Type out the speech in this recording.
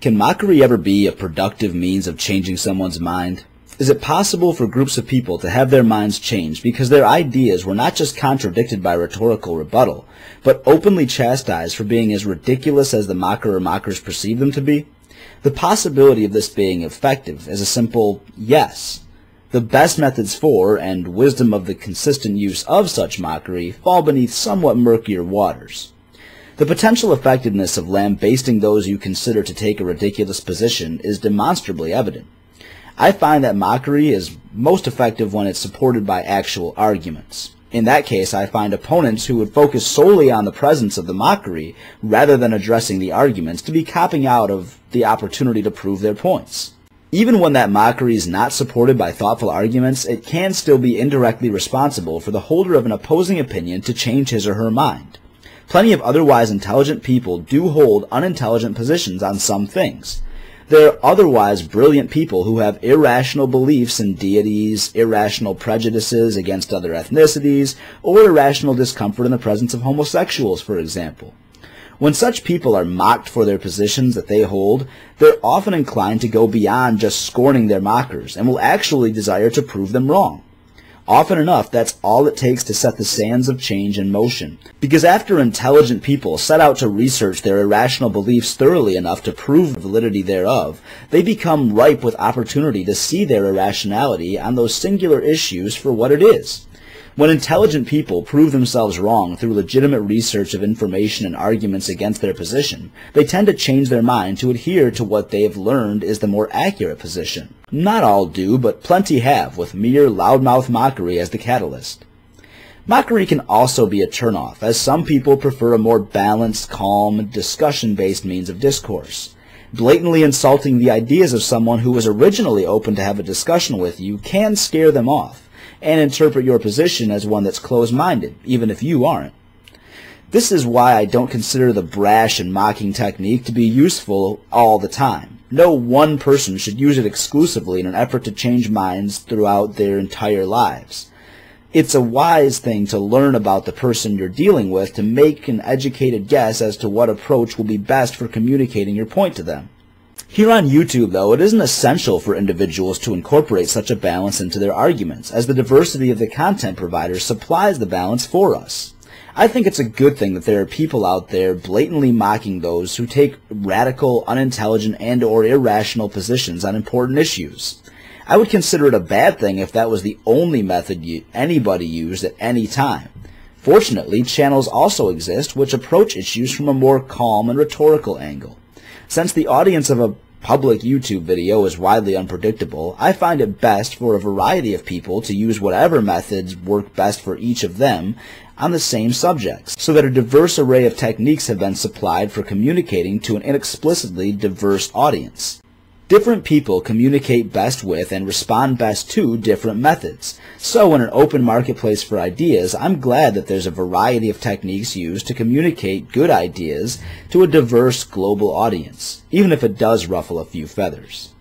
Can mockery ever be a productive means of changing someone's mind? Is it possible for groups of people to have their minds changed because their ideas were not just contradicted by rhetorical rebuttal, but openly chastised for being as ridiculous as the mocker or mockers perceive them to be? The possibility of this being effective is a simple yes. The best methods for, and wisdom of the consistent use of such mockery fall beneath somewhat murkier waters. The potential effectiveness of lambasting those you consider to take a ridiculous position is demonstrably evident. I find that mockery is most effective when it's supported by actual arguments. In that case, I find opponents who would focus solely on the presence of the mockery rather than addressing the arguments to be copping out of the opportunity to prove their points. Even when that mockery is not supported by thoughtful arguments, it can still be indirectly responsible for the holder of an opposing opinion to change his or her mind. Plenty of otherwise intelligent people do hold unintelligent positions on some things. There are otherwise brilliant people who have irrational beliefs in deities, irrational prejudices against other ethnicities, or irrational discomfort in the presence of homosexuals, for example. When such people are mocked for their positions that they hold, they're often inclined to go beyond just scorning their mockers and will actually desire to prove them wrong. Often enough, that's all it takes to set the sands of change in motion. Because after intelligent people set out to research their irrational beliefs thoroughly enough to prove the validity thereof, they become ripe with opportunity to see their irrationality on those singular issues for what it is. When intelligent people prove themselves wrong through legitimate research of information and arguments against their position, they tend to change their mind to adhere to what they have learned is the more accurate position. Not all do, but plenty have, with mere loudmouth mockery as the catalyst. Mockery can also be a turnoff, as some people prefer a more balanced, calm, discussion-based means of discourse. Blatantly insulting the ideas of someone who was originally open to have a discussion with you can scare them off, and interpret your position as one that's closed-minded, even if you aren't. This is why I don't consider the brash and mocking technique to be useful all the time. No one person should use it exclusively in an effort to change minds throughout their entire lives. It's a wise thing to learn about the person you're dealing with to make an educated guess as to what approach will be best for communicating your point to them. Here on YouTube, though, it isn't essential for individuals to incorporate such a balance into their arguments, as the diversity of the content providers supplies the balance for us. I think it's a good thing that there are people out there blatantly mocking those who take radical, unintelligent, and/or irrational positions on important issues. I would consider it a bad thing if that was the only method anybody used at any time. Fortunately, channels also exist which approach issues from a more calm and rhetorical angle. Since the audience of a public YouTube video is widely unpredictable, I find it best for a variety of people to use whatever methods work best for each of them on the same subjects, so that a diverse array of techniques have been supplied for communicating to an inexplicably diverse audience. Different people communicate best with and respond best to different methods. So in an open marketplace for ideas, I'm glad that there's a variety of techniques used to communicate good ideas to a diverse global audience, even if it does ruffle a few feathers.